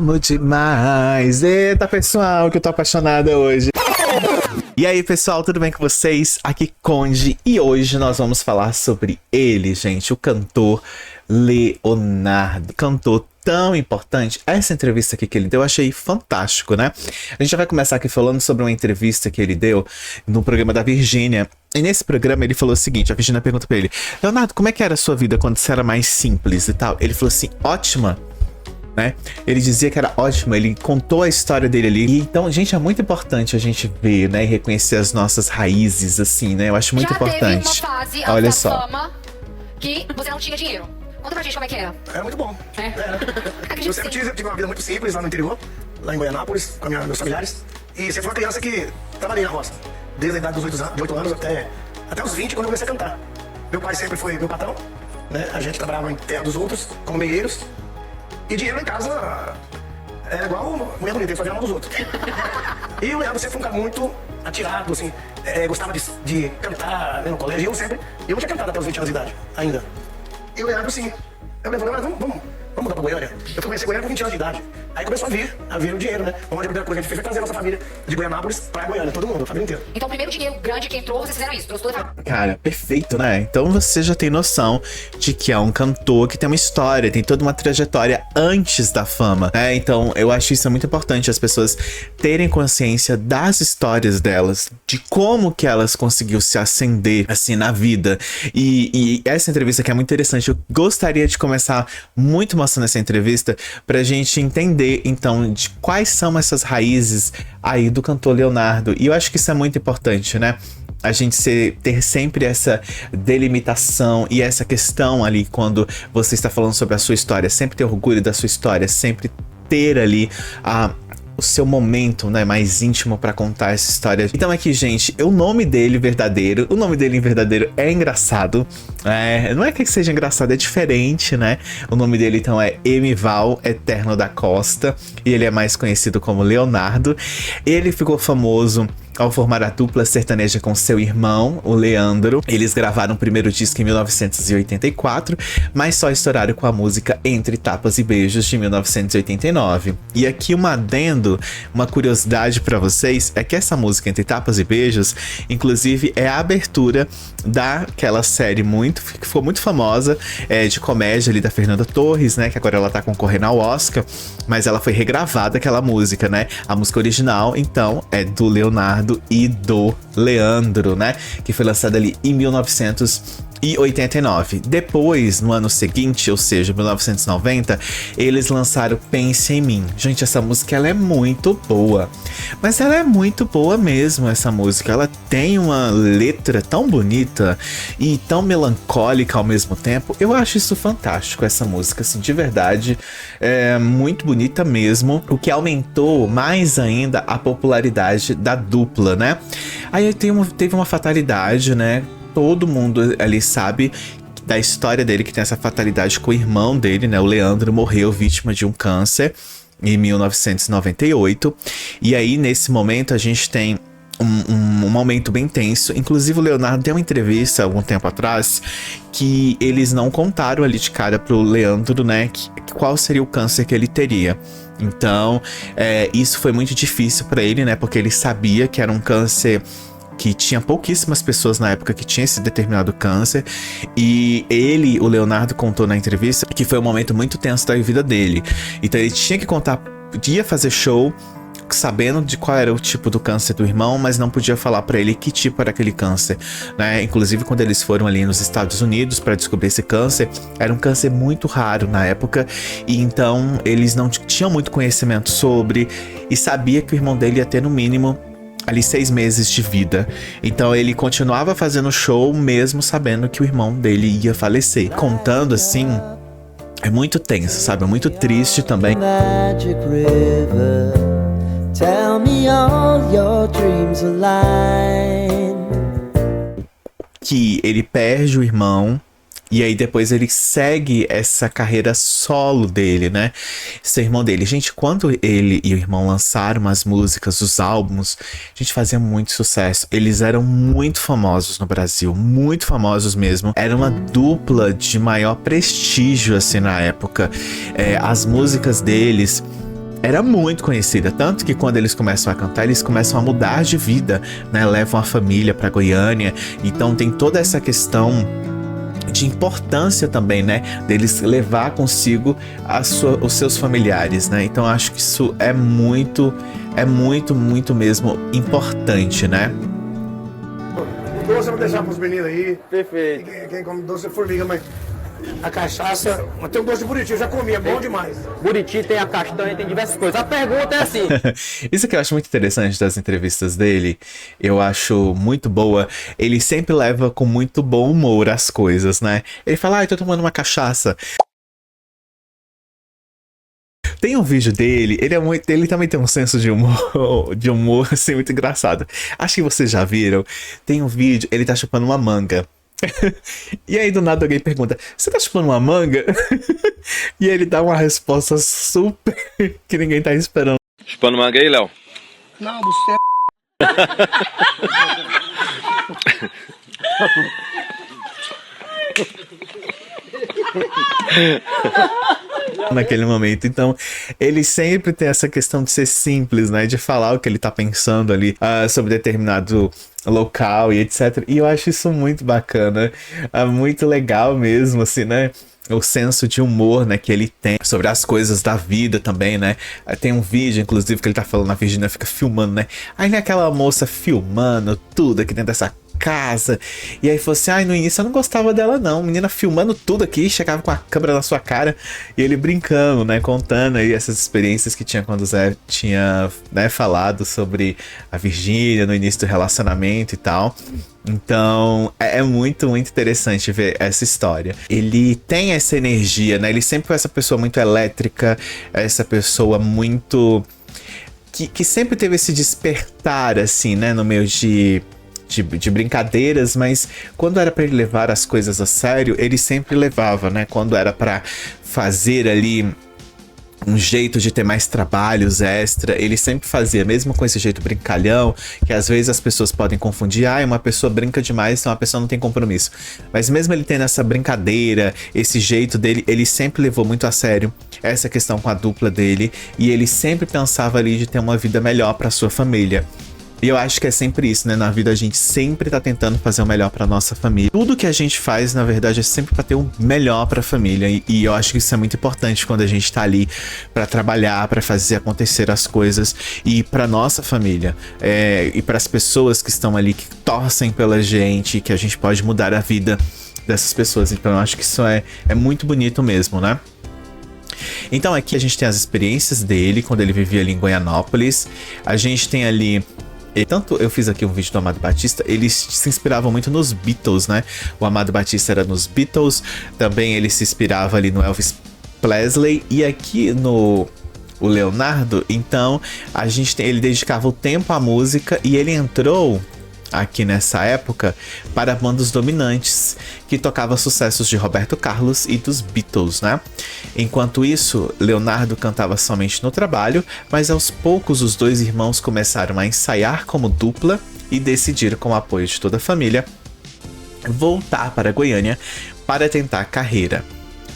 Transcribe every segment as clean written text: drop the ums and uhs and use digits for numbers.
amo demais. Eita, pessoal, que eu tô apaixonada hoje. E aí, pessoal, tudo bem com vocês? Aqui Conde, e hoje nós vamos falar sobre ele, gente, o cantor Leonardo. Cantor tão importante. Essa entrevista aqui que ele deu, eu achei fantástico, né? A gente já vai começar aqui falando sobre uma entrevista que ele deu no programa da Virgínia. E nesse programa ele falou o seguinte, a Virgínia pergunta pra ele: Leonardo, como é que era a sua vida quando você era mais simples e tal? Ele falou assim, ótima. Né? Ele dizia que era ótimo, ele contou a história dele ali. E, então, gente, é muito importante a gente ver, né, e reconhecer as nossas raízes, assim, né? Eu acho muito importante. Já teve uma fase olha da só. fama que você não tinha dinheiro. Conta pra gente como é que era. Era muito bom. Era. Eu sempre tive uma vida muito simples lá no interior, lá em Goianápolis, com meus familiares. E sempre fui uma criança que trabalhei na roça. Desde a idade dos 8 anos até os 20, quando eu comecei a cantar. Meu pai sempre foi meu patrão, né? A gente trabalhava em terra dos outros, como meeiros. E dinheiro em casa era igual mulher bonita, ele só via a mão dos outros. E o Leandro sempre foi um cara muito atirado, assim, gostava de cantar, né, no colégio. E eu não tinha cantado até os 20 anos de idade, ainda. E o Leandro, assim, eu levei, vamos mudar pra Goiânia. Eu comecei Goiânia com 20 anos de idade. Aí começou a vir o dinheiro, né? Onde a primeira coisa que a gente fez foi trazer a nossa família de Goianápolis pra Goiânia, todo mundo, a família inteira. Então o primeiro dinheiro grande que entrou, vocês fizeram isso, trouxe toda a... Cara, perfeito, né? Então você já tem noção de que é um cantor que tem uma história, tem toda uma trajetória antes da fama, né? Então eu acho isso muito importante, as pessoas terem consciência das histórias delas, de como que elas conseguiu se ascender, assim, na vida. E essa entrevista aqui é muito interessante. Eu gostaria de começar muito mostrando essa entrevista pra gente entender, então, de quais são essas raízes aí do cantor Leonardo. E eu acho que isso é muito importante, né? A gente ter sempre essa delimitação e essa questão ali quando você está falando sobre a sua história. Sempre ter orgulho da sua história, sempre ter ali o seu momento, né, mais íntimo pra contar essa história. Então aqui, gente, o nome dele verdadeiro, o nome dele em verdadeiro é engraçado. Não é que seja engraçado, é diferente, né? O nome dele, então, é Emival Eterno da Costa, e ele é mais conhecido como Leonardo. Ele ficou famoso ao formar a dupla sertaneja com seu irmão, o Leandro. Eles gravaram o primeiro disco em 1984, mas só estouraram com a música Entre Tapas e Beijos, de 1989. E aqui um adendo, uma curiosidade pra vocês, é que essa música Entre Tapas e Beijos, inclusive, é a abertura daquela série que ficou muito famosa, de comédia ali da Fernanda Torres, né, que agora ela tá concorrendo ao Oscar, mas ela foi regravada, aquela música, né? A música original, então, é do Leonardo e do Leandro, né? Que foi lançada ali em 1989. Depois, no ano seguinte, ou seja, 1990, eles lançaram Pense em Mim. Gente, essa música, ela é muito boa. Mas ela é muito boa mesmo, essa música. Ela tem uma letra tão bonita e tão melancólica ao mesmo tempo. Eu acho isso fantástico, essa música, assim, de verdade. É muito bonita mesmo, o que aumentou mais ainda a popularidade da dupla, né? Aí teve uma fatalidade, né? Todo mundo ali sabe da história dele, que tem essa fatalidade com o irmão dele, né? O Leandro morreu vítima de um câncer em 1998. E aí, nesse momento, a gente tem um momento bem tenso. Inclusive, o Leonardo deu uma entrevista algum tempo atrás que eles não contaram ali de cara pro Leandro, né? Qual seria o câncer que ele teria. Então, isso foi muito difícil pra ele, né? Porque ele sabia que era um câncer que tinha pouquíssimas pessoas na época que tinha esse determinado câncer. E o Leonardo, contou na entrevista que foi um momento muito tenso da vida dele. Então ele tinha que contar, podia fazer show sabendo de qual era o tipo do câncer do irmão, mas não podia falar pra ele que tipo era aquele câncer, né? Inclusive, quando eles foram ali nos Estados Unidos pra descobrir esse câncer, era um câncer muito raro na época, e então eles não tinham muito conhecimento sobre, e sabia que o irmão dele ia ter no mínimo ali 6 meses de vida. Então ele continuava fazendo show mesmo sabendo que o irmão dele ia falecer. Contando assim, é muito tenso, sabe? É muito triste também. Magic river, tell me all your dreams align. Que ele perde o irmão, e aí depois ele segue essa carreira solo dele, né? Esse irmão dele. Gente, quando ele e o irmão lançaram as músicas, os álbuns, a gente fazia muito sucesso. Eles eram muito famosos no Brasil, muito famosos mesmo. Era uma dupla de maior prestígio, assim, na época. As músicas deles era muito conhecida, tanto que quando eles começam a cantar, eles começam a mudar de vida, né? Levam a família para Goiânia, então tem toda essa questão de importância também, né? Deles levar consigo os seus familiares, né? Então acho que isso é muito mesmo importante, né? O doce eu vou deixar pros meninos aí. Perfeito. Quem come doce é formiga, mas a cachaça. Tem um doce de Buriti, eu já comi, é bom demais. Buriti tem a castanha, tem diversas coisas. A pergunta é assim. Isso que eu acho muito interessante das entrevistas dele, eu acho muito boa. Ele sempre leva com muito bom humor as coisas, né? Ele fala, tô tomando uma cachaça. Tem um vídeo dele, ele também tem um senso de humor assim, muito engraçado. Acho que vocês já viram. Tem um vídeo, ele tá chupando uma manga. E aí do nada alguém pergunta, você tá chupando uma manga? E ele dá uma resposta super que ninguém tá esperando. Chupando manga aí, Léo? Não, você naquele momento. Então, ele sempre tem essa questão de ser simples, né? De falar o que ele tá pensando ali sobre determinado local e etc. E eu acho isso muito bacana, muito legal mesmo, assim, né? O senso de humor, né, que ele tem sobre as coisas da vida também, né? Tem um vídeo, inclusive, que ele tá falando, a Virgínia fica filmando, né? Aí né, aquela moça filmando tudo aqui dentro dessa casa. E aí falou assim, no início eu não gostava dela não, menina filmando tudo aqui, chegava com a câmera na sua cara, e ele brincando, né, contando aí essas experiências que tinha quando o Zé tinha, né, falado sobre a Virgínia no início do relacionamento e tal. Então, é muito interessante ver essa história. Ele tem essa energia, né, ele sempre foi essa pessoa muito elétrica, essa pessoa muito... que sempre teve esse despertar, assim, né, no meio de brincadeiras, mas quando era para ele levar as coisas a sério, ele sempre levava, né? Quando era para fazer ali um jeito de ter mais trabalhos extra, ele sempre fazia, mesmo com esse jeito brincalhão, que às vezes as pessoas podem confundir, uma pessoa brinca demais, então a pessoa não tem compromisso. Mas mesmo ele tendo essa brincadeira, esse jeito dele, ele sempre levou muito a sério essa questão com a dupla dele, e ele sempre pensava ali de ter uma vida melhor para sua família. E eu acho que é sempre isso, né? Na vida a gente sempre tá tentando fazer o melhor pra nossa família. Tudo que a gente faz, na verdade, é sempre pra ter o melhor pra família. E eu acho que isso é muito importante quando a gente tá ali pra trabalhar, pra fazer acontecer as coisas. E pra nossa família. E pras pessoas que estão ali, que torcem pela gente, que a gente pode mudar a vida dessas pessoas. Então eu acho que isso é muito bonito mesmo, né? Então aqui a gente tem as experiências dele, quando ele vivia ali em Goianópolis. A gente tem ali... Tanto eu fiz aqui um vídeo do Amado Batista, eles se inspiravam muito nos Beatles, né? O Amado Batista era nos Beatles, também ele se inspirava ali no Elvis Presley, e aqui no o Leonardo, então ele dedicava o tempo à música, e ele entrou aqui nessa época para a banda Os Dominantes, que tocava sucessos de Roberto Carlos e dos Beatles, né? Enquanto isso, Leonardo cantava somente no trabalho, mas aos poucos os dois irmãos começaram a ensaiar como dupla e decidiram, com o apoio de toda a família, voltar para Goiânia para tentar a carreira.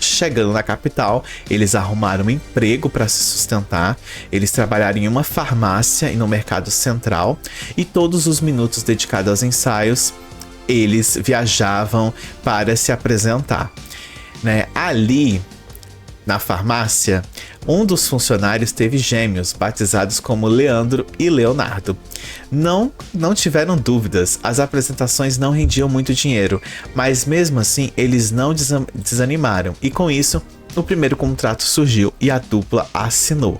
Chegando na capital, eles arrumaram um emprego para se sustentar, eles trabalharam em uma farmácia e no mercado central, e todos os minutos dedicados aos ensaios, eles viajavam para se apresentar, né? Ali, na farmácia, um dos funcionários teve gêmeos, batizados como Leandro e Leonardo. Não tiveram dúvidas, as apresentações não rendiam muito dinheiro, mas mesmo assim eles não desanimaram, e com isso o primeiro contrato surgiu e a dupla assinou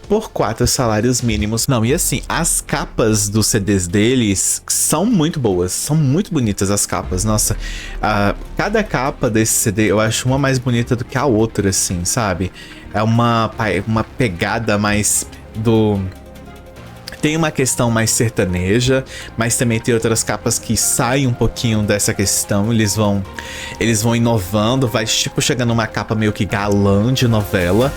por 4 salários mínimos. Não, e assim, as capas dos CDs deles são muito boas, são muito bonitas as capas, nossa, cada capa desse CD eu acho uma mais bonita do que a outra, assim, sabe? É uma pegada mais do... Tem uma questão mais sertaneja, mas também tem outras capas que saem um pouquinho dessa questão, eles vão inovando, vai tipo chegando uma capa meio que galã de novela.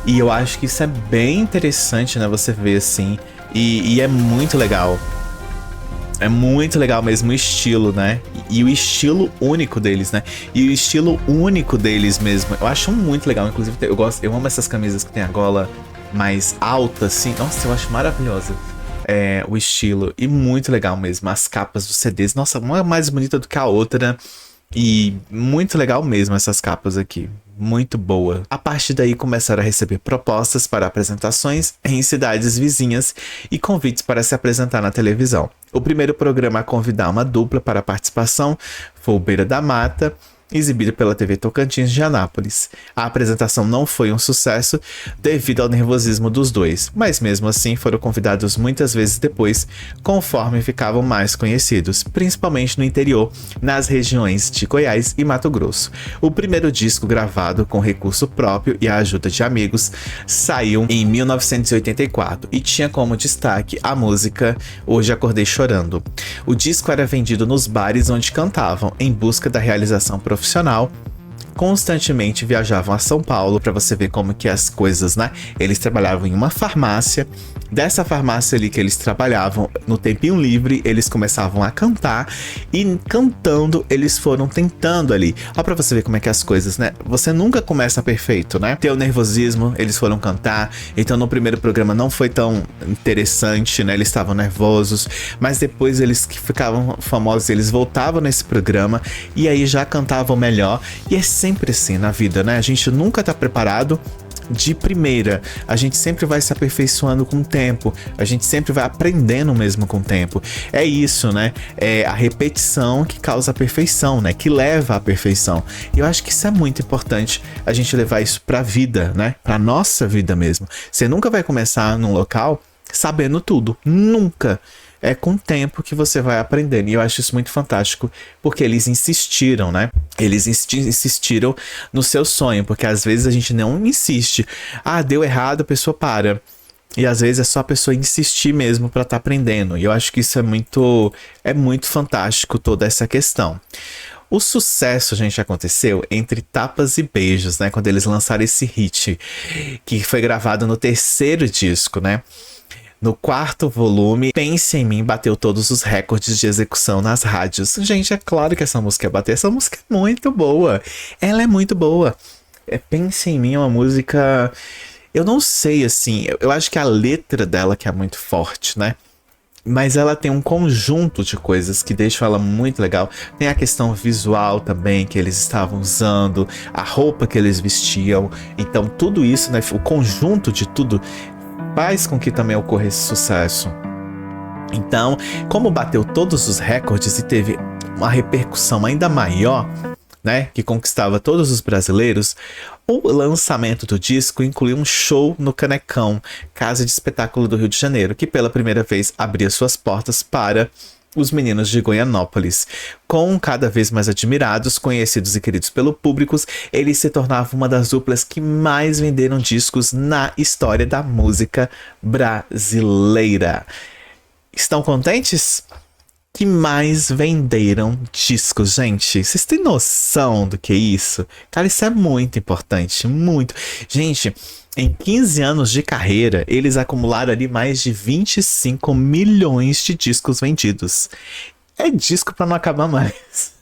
E eu acho que isso é bem interessante, né? Você ver assim. E é muito legal. É muito legal mesmo o estilo, né? E o estilo único deles, né? E o estilo único deles mesmo. Eu acho muito legal. Inclusive, eu amo essas camisas que tem a gola mais alta, assim. Nossa, eu acho maravilhosa. O estilo. E muito legal mesmo. As capas dos CDs. Nossa, uma é mais bonita do que a outra. E muito legal mesmo essas capas aqui. Muito boa. A partir daí começaram a receber propostas para apresentações em cidades vizinhas e convites para se apresentar na televisão. O primeiro programa a convidar uma dupla para a participação foi o Beira da Mata, exibido pela TV Tocantins de Anápolis. A apresentação não foi um sucesso devido ao nervosismo dos dois, mas mesmo assim foram convidados muitas vezes depois, conforme ficavam mais conhecidos, principalmente no interior, nas regiões de Goiás e Mato Grosso. O primeiro disco gravado com recurso próprio e a ajuda de amigos saiu em 1984 e tinha como destaque a música Hoje Acordei Chorando. O disco era vendido nos bares onde cantavam, em busca da realização profissional. Constantemente viajavam a São Paulo, para você ver como que as coisas, né? Eles trabalhavam em uma farmácia. Dessa farmácia ali que eles trabalhavam, no tempinho livre, eles começavam a cantar. E cantando, eles foram tentando ali. Ó, pra você ver como é que as coisas, né? Você nunca começa perfeito, né? Tem o nervosismo, eles foram cantar. Então no primeiro programa não foi tão interessante, né? Eles estavam nervosos. Mas depois eles que ficavam famosos, eles voltavam nesse programa. E aí já cantavam melhor. E é sempre assim na vida, né? A gente nunca tá preparado de primeira. A gente sempre vai se aperfeiçoando com o tempo. A gente sempre vai aprendendo mesmo com o tempo. É isso, né? É a repetição que causa a perfeição, né? Que leva à perfeição. E eu acho que isso é muito importante, a gente levar isso pra vida, né? Pra nossa vida mesmo. Você nunca vai começar num local sabendo tudo. Nunca. É com o tempo que você vai aprendendo. E eu acho isso muito fantástico, porque eles insistiram, né? Eles insistiram no seu sonho, porque às vezes a gente não insiste. Ah, deu errado, a pessoa para. E às vezes é só a pessoa insistir mesmo para estar aprendendo. E eu acho que isso é muito fantástico, toda essa questão. O sucesso, gente, aconteceu entre tapas e beijos, né? Quando eles lançaram esse hit, que foi gravado no terceiro disco, né? No quarto volume, Pense em Mim bateu todos os recordes de execução nas rádios. Gente, é claro que essa música ia bater. Essa música é muito boa. Ela é muito boa. Pense em Mim é uma música... Eu não sei, assim... Eu acho que a letra dela que é muito forte, né? Mas ela tem um conjunto de coisas que deixam ela muito legal. Tem a questão visual também, que eles estavam usando. A roupa que eles vestiam. Então, tudo isso, né? O conjunto de tudo... faz com que também ocorra esse sucesso. Então, como bateu todos os recordes e teve uma repercussão ainda maior, né, que conquistava todos os brasileiros, o lançamento do disco incluiu um show no Canecão, casa de espetáculo do Rio de Janeiro, que pela primeira vez abria suas portas para os meninos de Goianópolis. Com cada vez mais admirados, conhecidos e queridos pelo público, eles se tornavam uma das duplas que mais venderam discos na história da música brasileira. Estão contentes? Que mais venderam discos, gente? Vocês têm noção do que é isso? Cara, isso é muito importante, muito. Gente, em 15 anos de carreira, eles acumularam ali mais de 25 milhões de discos vendidos. É disco pra não acabar mais.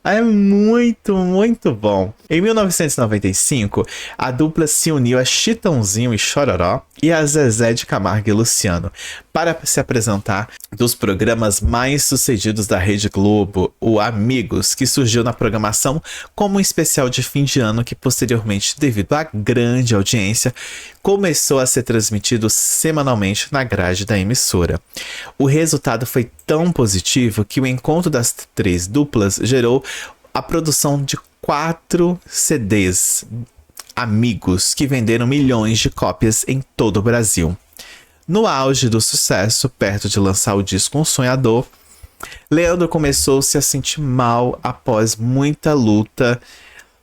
É muito, muito bom. Em 1995, a dupla se uniu a Chitãozinho e Chororó e a Zezé de Camargo e Luciano para se apresentar dos programas mais sucedidos da Rede Globo, o Amigos, que surgiu na programação como um especial de fim de ano que posteriormente, devido à grande audiência, começou a ser transmitido semanalmente na grade da emissora. O resultado foi tão positivo que o encontro das três duplas gerou a produção de 4 CDs Amigos, que venderam milhões de cópias em todo o Brasil. No auge do sucesso, perto de lançar o disco Um Sonhador, Leandro começou-se a sentir mal após muita luta.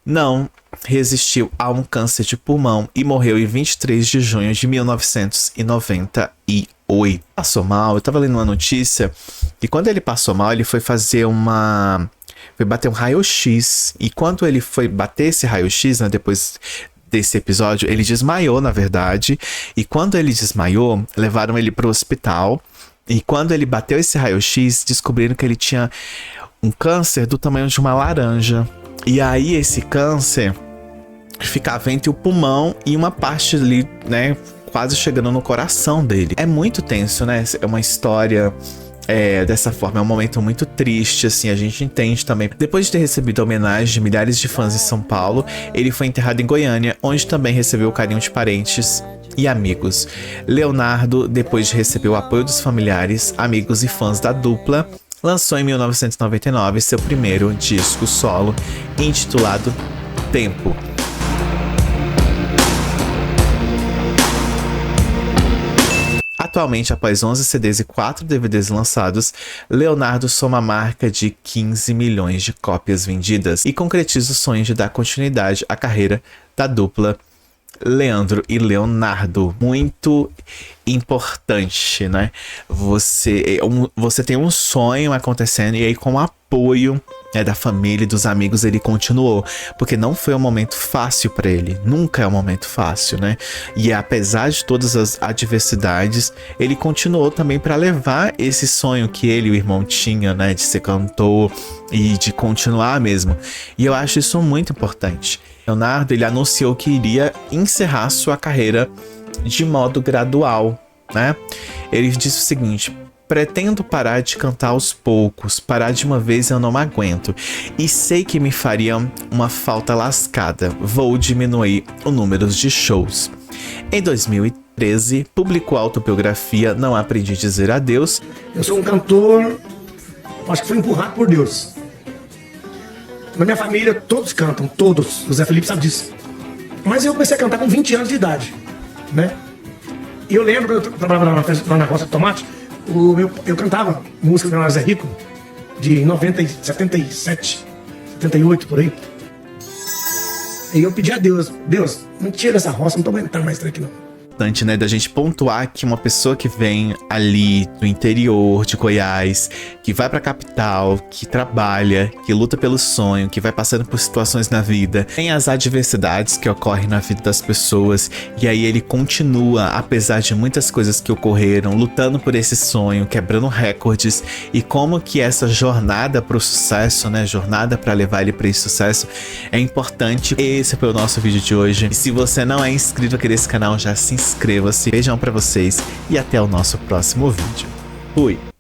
Não resistiu a um câncer de pulmão e morreu em 23 de junho de 1998. Passou mal, eu tava lendo uma notícia que quando ele passou mal, ele foi fazer foi bater um raio-x. E quando ele foi bater esse raio-x, né, depois desse episódio, ele desmaiou, na verdade. E quando ele desmaiou, levaram ele pro hospital. E quando ele bateu esse raio-x, descobriram que ele tinha um câncer do tamanho de uma laranja. E aí esse câncer ficava entre o pulmão e uma parte ali, né, quase chegando no coração dele. É muito tenso, né? É uma história dessa forma, é um momento muito triste, assim, a gente entende também. Depois de ter recebido a homenagem de milhares de fãs em São Paulo, ele foi enterrado em Goiânia, onde também recebeu o carinho de parentes e amigos. Leonardo, depois de receber o apoio dos familiares, amigos e fãs da dupla, lançou em 1999 seu primeiro disco solo, intitulado Tempo. Atualmente, após 11 CDs e 4 DVDs lançados, Leonardo soma a marca de 15 milhões de cópias vendidas e concretiza o sonho de dar continuidade à carreira da dupla Leandro e Leonardo. Muito importante, né? Você tem um sonho acontecendo e aí, com o apoio da família e dos amigos, ele continuou, porque não foi um momento fácil para ele, nunca é um momento fácil, né? E apesar de todas as adversidades, ele continuou também para levar esse sonho que ele e o irmão tinham, né, de ser cantor e de continuar mesmo. E eu acho isso muito importante. Leonardo, ele anunciou que iria encerrar sua carreira de modo gradual, né? Ele disse o seguinte: pretendo parar de cantar aos poucos, parar de uma vez eu não aguento. E sei que me faria uma falta lascada. Vou diminuir o número de shows. Em 2013, publicou a autobiografia Não Aprendi a Dizer Adeus. Eu sou um cantor, acho que fui empurrado por Deus. Na minha família, todos cantam, todos. O Zé Felipe sabe disso. Mas eu comecei a cantar com 20 anos de idade, né? E eu lembro que eu trabalhava lá na Roça de Tomate, eu cantava música do Zé Rico, de 77, 78, por aí. E eu pedi a Deus, não tira essa roça, não tô aguentando mais aqui não. Importante, né, da gente pontuar que uma pessoa que vem ali do interior de Goiás, que vai pra capital, que trabalha, que luta pelo sonho, que vai passando por situações na vida, tem as adversidades que ocorrem na vida das pessoas, e aí ele continua, apesar de muitas coisas que ocorreram, lutando por esse sonho, quebrando recordes, e como que essa jornada pro sucesso, né, jornada pra levar ele pra esse sucesso, é importante. Esse foi o nosso vídeo de hoje, e se você não é inscrito aqui nesse canal, já se inscreva-se. Beijão pra vocês e até o nosso próximo vídeo. Fui!